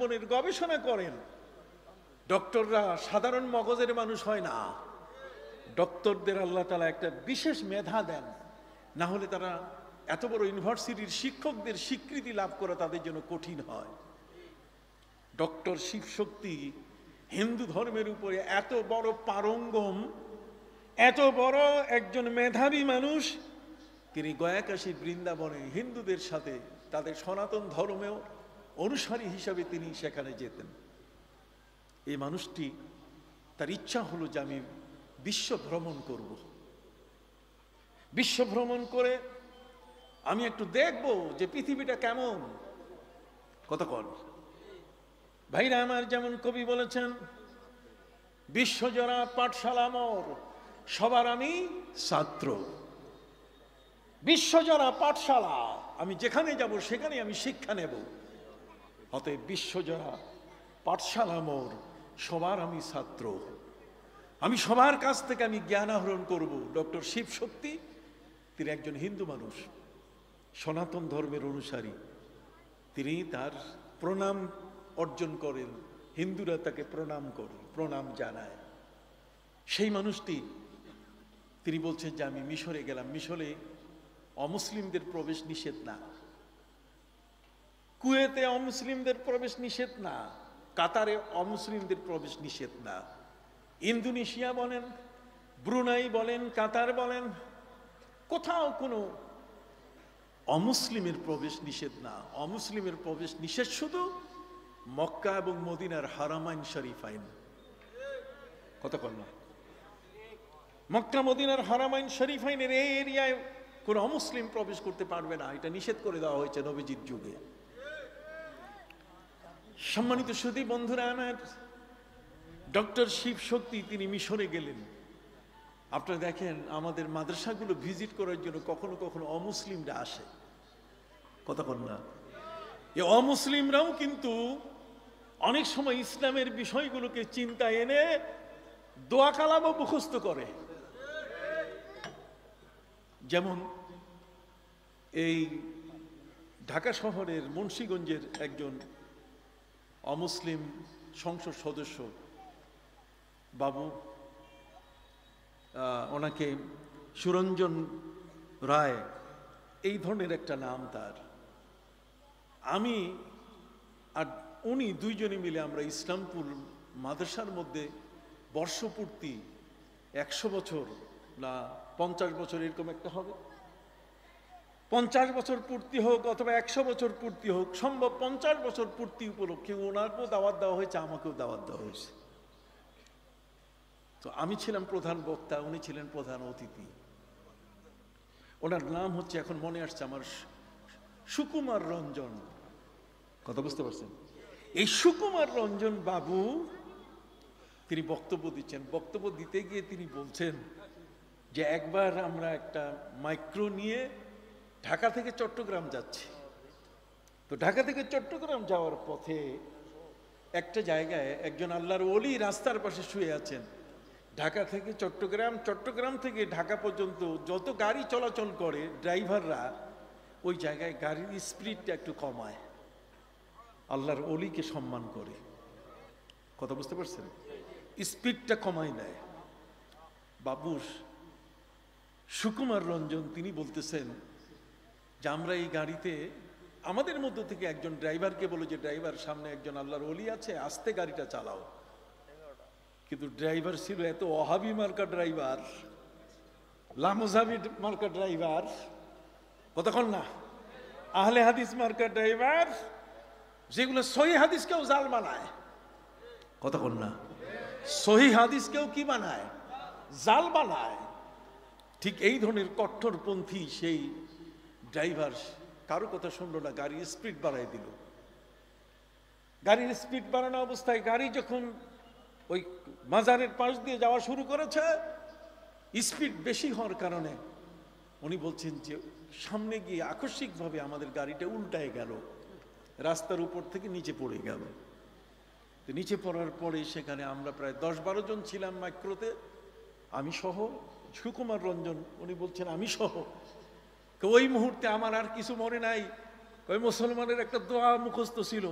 জীবনের গবেষণা করেন। ডক্টররা সাধারণ মগজের মানুষ হয় না, ডক্টরদের আল্লাহ তাআলা একটা বিশেষ মেধা দেন, না হলে তারা এত বড় ইউনিভার্সিটির শিক্ষকদের স্বীকৃতি লাভ করা তাদের জন্য কঠিন হয়। ডক্টর শিবশক্তি হিন্দু ধর্মের উপরে এত বড় পারঙ্গম, এত বড় একজন মেধাবী মানুষ, তিনি গয়াকাশী বৃন্দাবনে হিন্দুদের সাথে তাদের সনাতন ধর্মেও অনুসারী হিসাবে তিনি সেখানে যেতেন। এই মানুষটি তার ইচ্ছা হলো যে আমি বিশ্ব ভ্রমণ করব, বিশ্ব ভ্রমণ করে আমি একটু দেখব যে পৃথিবীটা কেমন। কতক্ষণ ভাইরা আমার, যেমন কবি বলেছেন, বিশ্বজোড়া পাঠশালা মোর, সবার আমি ছাত্র। বিশ্বজোড়া পাঠশালা, আমি যেখানে যাব সেখানে আমি শিক্ষা নেব। অতএব বিশ্বজোড়া পাঠশালা মোর, সবার আমি ছাত্র, আমি সবার কাছ থেকে আমি জ্ঞান আহরণ করব। ডক্টর শিবশক্তি তিনি একজন হিন্দু মানুষ, সনাতন ধর্মের অনুসারী। তিনি তার প্রণাম অর্জন করেন, হিন্দুরা তাকে প্রণাম করে, প্রণাম জানায়। সেই মানুষটি তিনি বলছেন যে আমি মিশরে গেলাম, মিশরে অমুসলিমদের প্রবেশ নিষেধ না, কুয়েতে অমুসলিমদের প্রবেশ নিষেধ না, কাতারে অমুসলিমদের প্রবেশ নিষেধ না, ইন্দোনেশিয়া বলেন, ব্রুনাই বলেন, কাতার বলেন, কোথাও কোনো অমুসলিমের প্রবেশ নিষেধ না। অমুসলিমের প্রবেশ নিষেধ শুধু মক্কা এবং মদিনার হারামাইন শরীফাইন। কতক্ষণ না, মক্কা মদিনার হারামাইন শরীফাইনের এই এরিয়ায় কোন অমুসলিম প্রবেশ করতে পারবে না, এটা নিষেধ করে দেওয়া হয়েছে নবীজির যুগে। সম্মানিত সুধী বন্ধুরা আমার, ডক্টর শিবশক্তি তিনি মিশরে গেলেন। আপনারা দেখেন আমাদের মাদ্রাসাগুলো ভিজিট করার জন্য কখনো কখনো অমুসলিমরা আসে। কতক্ষণ না, এই অমুসলিমরাও কিন্তু অনেক সময় ইসলামের বিষয়গুলোকে চিন্তায় এনে দোয়া কালামও মুখস্থ করে। যেমন এই ঢাকা শহরের মুন্সিগঞ্জের একজন অমুসলিম সংসদ সদস্য বাবু, ওনাকে সুরঞ্জন রায় এই ধরনের একটা নাম তার। আমি আর উনি দুইজনে মিলে আমরা ইসলামপুর মাদ্রাসার মধ্যে বর্ষপূর্তি 100 বছর না 50 বছর এরকম একটা হবে, 50 বছর পূর্তি হোক অথবা 100 বছর পূর্তি হোক, সম্ভব 50 বছর পূর্তি উপলক্ষে ওনাকেও দাওয়াত দেওয়া হয়েছে, আমাকেও দাওয়াত দেওয়া হয়েছে। তো আমি ছিলাম প্রধান বক্তা, উনি ছিলেন প্রধান অতিথি। ওনার নাম হচ্ছে, এখন মনে আসছে আমার, সুকুমার রঞ্জন। কথা বুঝতে পারছেন? এই সুকুমার রঞ্জন বাবু তিনি বক্তব্য দিচ্ছেন। বক্তব্য দিতে গিয়ে তিনি বলছেন যে একবার আমরা একটা মাইক্রো নিয়ে ঢাকা থেকে চট্টগ্রাম যাচ্ছি। তো ঢাকা থেকে চট্টগ্রাম যাওয়ার পথে একটা জায়গায় একজন আল্লাহর ওলি রাস্তার পাশে শুয়ে আছেন। ঢাকা থেকে চট্টগ্রাম, চট্টগ্রাম থেকে ঢাকা পর্যন্ত যত গাড়ি চলাচল করে ড্রাইভাররা ওই জায়গায় গাড়ির স্পিডটা একটু কমায়, আল্লাহর ওলিকে সম্মান করে। কথা বুঝতে পারছেন? স্পিডটা কমায় দেয়। বাবুর সুকুমার রঞ্জন তিনি বলতেছেন যে আমরা এই গাড়িতে আমাদের মধ্য থেকে একজন ড্রাইভারকে বলো যে ড্রাইভার, সামনে একজন আল্লাহর ওলি আছে, আস্তে গাড়িটা চালাও। কিন্তু ড্রাইভার ছিল এত ওহাবি মার্কা ড্রাইভার, লামোজাবি মার্কা ড্রাইভার, কতক্ষণ না, আহলে হাদিস মার্কা ড্রাইভার, যেগুলো সহি হাদিসকেও জাল বানায়। কতক্ষণ না, সহি হাদিসকেও কি বানায়, জাল বানায়। ঠিক এই ধরনের কট্টরপন্থী সেই ড্রাইভার কারো কথা শুনলো না, গাড়ির স্পিড বাড়াই দিল। গাড়ির স্পিড বাড়ানো অবস্থায় গাড়ি যখন ওই মাজারের পাশ দিয়ে যাওয়া শুরু করেছে, স্পিড বেশি হওয়ার কারণে উনি বলছেন যে সামনে গিয়ে আকস্মিকভাবে আমাদের গাড়িটা উল্টায় গেল, রাস্তার উপর থেকে নিচে পড়ে গেল। তো নিচে পড়ার পরে সেখানে আমরা প্রায় 10-12 জন ছিলাম মাইক্রোতে, আমি সহ। সুকুমার রঞ্জন উনি বলছেন আমি সহ। ওই মুহূর্তে আমার আর কিছু মনে নাই, ওই মুসলমানের একটা দোয়া মুখস্থ ছিল,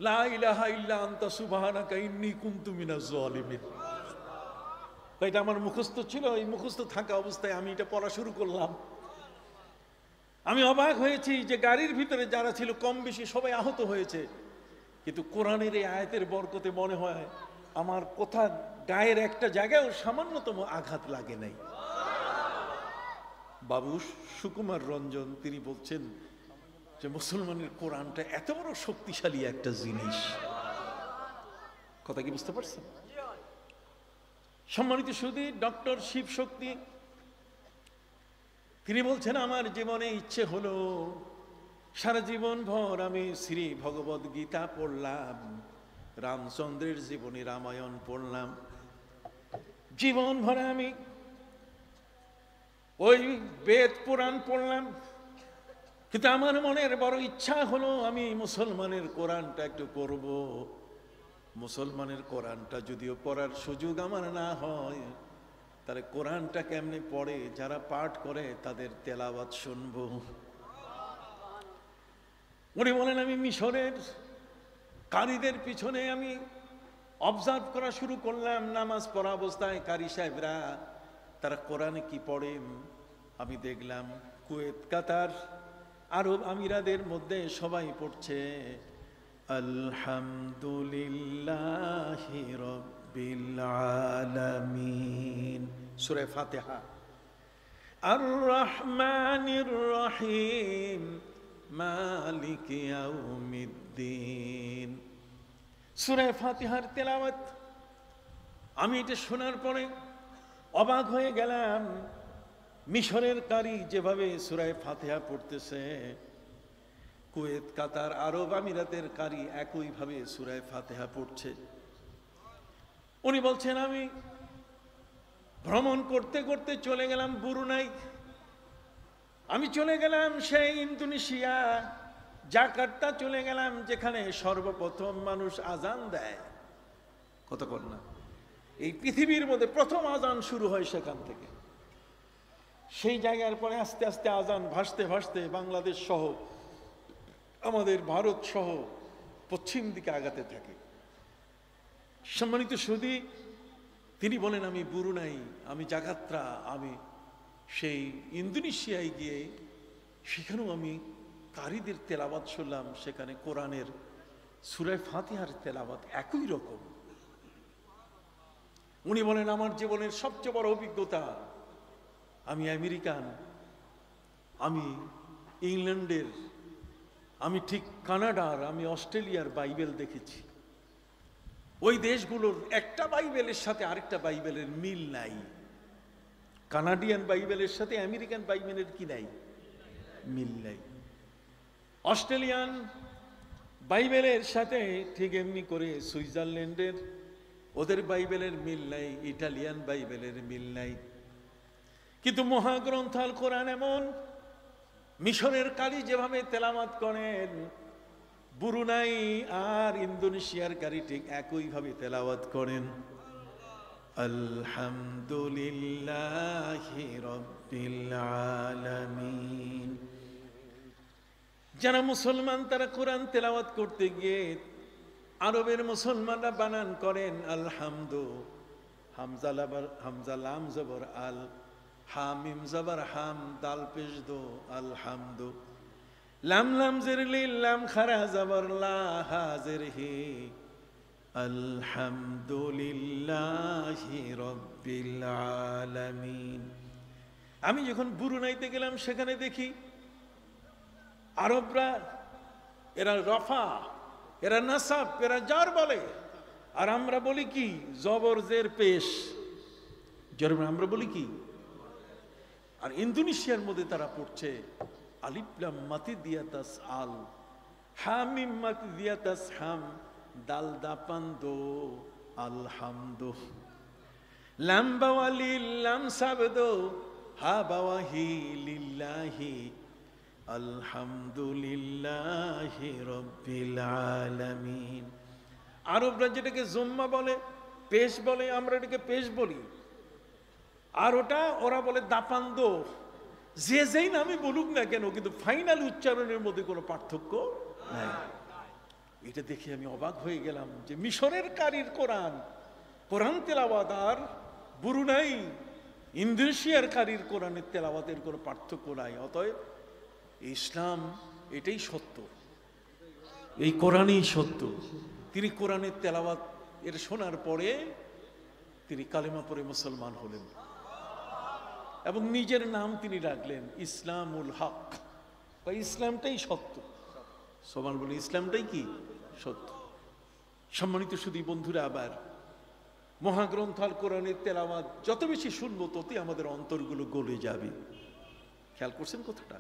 লা ইলাহা ইল্লা আনতা সুবহানাকা ইন্নী কুনতু মিনাজ জালিমিন। এটা আমার মুখস্থ ছিল, এই মুখস্থ থাকা অবস্থায় আমি এটা পড়া শুরু করলাম। আমি অবাক হয়েছি যে গাড়ির ভিতরে যারা ছিল কম বেশি সবাই আহত হয়েছে, কিন্তু কোরআনের এই আয়াতের বরকতে মনে হয় আমার কথা গায়ের একটা জায়গায়ও সামান্যতম আঘাত লাগে নাই। বাবু সুকুমার রঞ্জন তিনি বলছেন যে মুসলমানের কোরআনটা এত বড় শক্তিশালী একটা জিনিস। কথা কি বুঝতে পারছেন? সম্মানিত সুধী, ডক্টর শিব শক্তি তিনি বলছেন আমার জীবনে ইচ্ছে হলো সারা জীবন ভর আমি শ্রী ভগবদ গীতা পড়লাম, রামচন্দ্রের জীবনী রামায়ণ পড়লাম, জীবন ভরে আমি ওই বেদ পুরাণ পড়লাম, কিন্তু আমার মনের বড় ইচ্ছা হলো আমি মুসলমানের কোরআনটা একটু পড়ব। মুসলমানের কোরআনটা যদিও পড়ার সুযোগ আমার না হয়, তাহলে কোরআনটা কেমনে পড়ে, যারা পাঠ করে তাদের তেলাওয়াত শুনবো। উনি বলেন আমি মিশরের কারীদের পিছনে আমি অবজার্ভ করা শুরু করলাম, নামাজ পড়া অবস্থায় কারি সাহেবরা তারা কোরআনে কি পড়েন আমি দেখলাম কুয়েত, কাতার, আরব আমিরাদের মধ্যে সবাই পড়ছে আলহামদুলিল্লাহি রাব্বিল আলামিন, সূরা ফাতিহা, আর রহমানির রহিম, মালিক ইয়াউমিদ্দিন, সূরা ফাতিহার তেলাওয়াত। আমি এটা শোনার পরে অবাক হয়ে গেলাম, মিশরের কারি যেভাবে সূরা ফাতিহা পড়তেছে, কুয়েত, কাতার, আরব আমিরাতের কারি একইভাবে সূরা ফাতিহা পড়ছে। উনি বলছেন আমি ভ্রমণ করতে করতে চলে গেলাম ব্রুনাই, আমি চলে গেলাম সেই ইন্দোনেশিয়া, জাকার্তা চলে গেলাম, যেখানে সর্বপ্রথম মানুষ আজান দেয়। কতক্ষণ না, এই পৃথিবীর মধ্যে প্রথম আজান শুরু হয় সেখান থেকে। সেই জায়গার পরে আস্তে আস্তে আজান ভাসতে ভাসতে বাংলাদেশ সহ আমাদের ভারত সহ পশ্চিম দিকে আগাতে থাকে। সম্মানিত সুধী, তিনি বলেন আমি ব্রুনাই, আমি জাকার্তা, আমি সেই ইন্দোনেশিয়ায় গিয়ে সেখানেও আমি কারীদের তেলাওয়াত শুনলাম, সেখানে কোরআনের সূরা ফাতিহার তেলাওয়াত একই রকম। উনি বলেন আমার জীবনের সবচেয়ে বড় অভিজ্ঞতা, আমি আমেরিকান, আমি ইংল্যান্ডের, আমি ঠিক কানাডার, আমি অস্ট্রেলিয়ার বাইবেল দেখেছি। ওই দেশগুলোর একটা বাইবেলের সাথে আরেকটা বাইবেলের মিল নাই। কানাডিয়ান বাইবেলের সাথে আমেরিকান বাইবেলের কি নাই? মিল নাই। অস্ট্রেলিয়ান বাইবেলের সাথে ঠিক এমনি করে সুইজারল্যান্ডের ওদের বাইবেলের মিল নাই, ইটালিয়ান বাইবেলের মিল নাই। কিন্তু মহাগ্রন্থ আল কোরআন এমন, মিশরের কারি যেভাবে তেলাওয়াত করেন, ব্রুনাই আর ইন্দোনেশিয়ার কারি ঠিক একইভাবে তেলাওয়াত করেন। আলহামদুলিল্লাহি রাব্বিল আলামিন। যারা মুসলমান তারা কোরআন তেলাওয়াত করতে গিয়ে আরবের মুসলমানরা বানান করেন আলহামদু, হামজা লাম জবর আল, হামিম জবর হাম, দাল পেশ দো আলহামদু, লাম লাম জের লিল, লাম খারা জবর লা, হাজির হি, আলহামদুলিল্লাহি রাব্বিল আলামিন। আমি যখন ব্রুনাইতে গেলাম সেখানে দেখি আরবরা এরা রফা, এরা নাসাব, এরা জার বলে, আর আমরা বলি কি জবর জের পেশ, আমরা বলি কি। আর ইন্দোনেশিয়ার মধ্যে তারা পড়ছে আলিফ লাম মাতি দিয়াতাস আল, হামিম মাতি দিয়াতাস হাম, দাল দাপান দো আলহামদু, লাম বাওয়া লিল, লাম সাবদো, হা বাওয়া হি লিল্লাহি, আলহামদুলিল্লাহি রাব্বিল আলামিন। আরবরা যেটাকে জুম্মা বলে, পেশ বলে, আমরা এটাকে পেশ বলি, আর ওরা বলে দাপান্দ। যে যেই নামে বলুক না কেন, কিন্তু ফাইনাল উচ্চারণের মধ্যে কোনো পার্থক্য নাই। এটা দেখে আমি অবাক হয়ে গেলাম যে মিশরের কারির কোরআন, কোরআন তেলাওয়াত আর ব্রুনাই ইন্দোনেশিয়ার কারির কোরআনের তেলাওয়াতের কোনো পার্থক্য নাই। অতএব ইসলাম এটাই সত্য, এই কোরআনই সত্য। তিনি কোরআনের তেলাওয়াত এর শোনার পরে তিনি কালেমা পড়ে মুসলমান হলেন এবং নিজের নাম তিনি রাখলেন ইসলামুল হক। ইসলামটাই সত্য। সমান বলি ইসলামটাই কি সত্য। সম্মানিত সুধী বন্ধুরা, আবার মহাগ্রন্থ আল কোরআনের তেলাওয়াত যত বেশি শুনবো ততই আমাদের অন্তরগুলো গলে যাবে। খেয়াল করছেন কথাটা?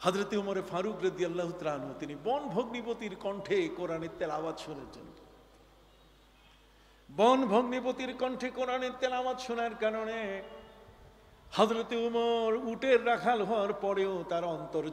হযরতে ওমর ফারুক রাদিয়াল্লাহু তাআলা আনহু তিনি বন ভগ্নিপতির কণ্ঠে কোরআনের তেলাওয়াত শুনেছেন। বন ভগ্নিপতির কণ্ঠে কোরআনের তেলাওয়াত শোনার কারণে হযরতে ওমর উটের রাখাল হওয়ার পরেও তার অন্তর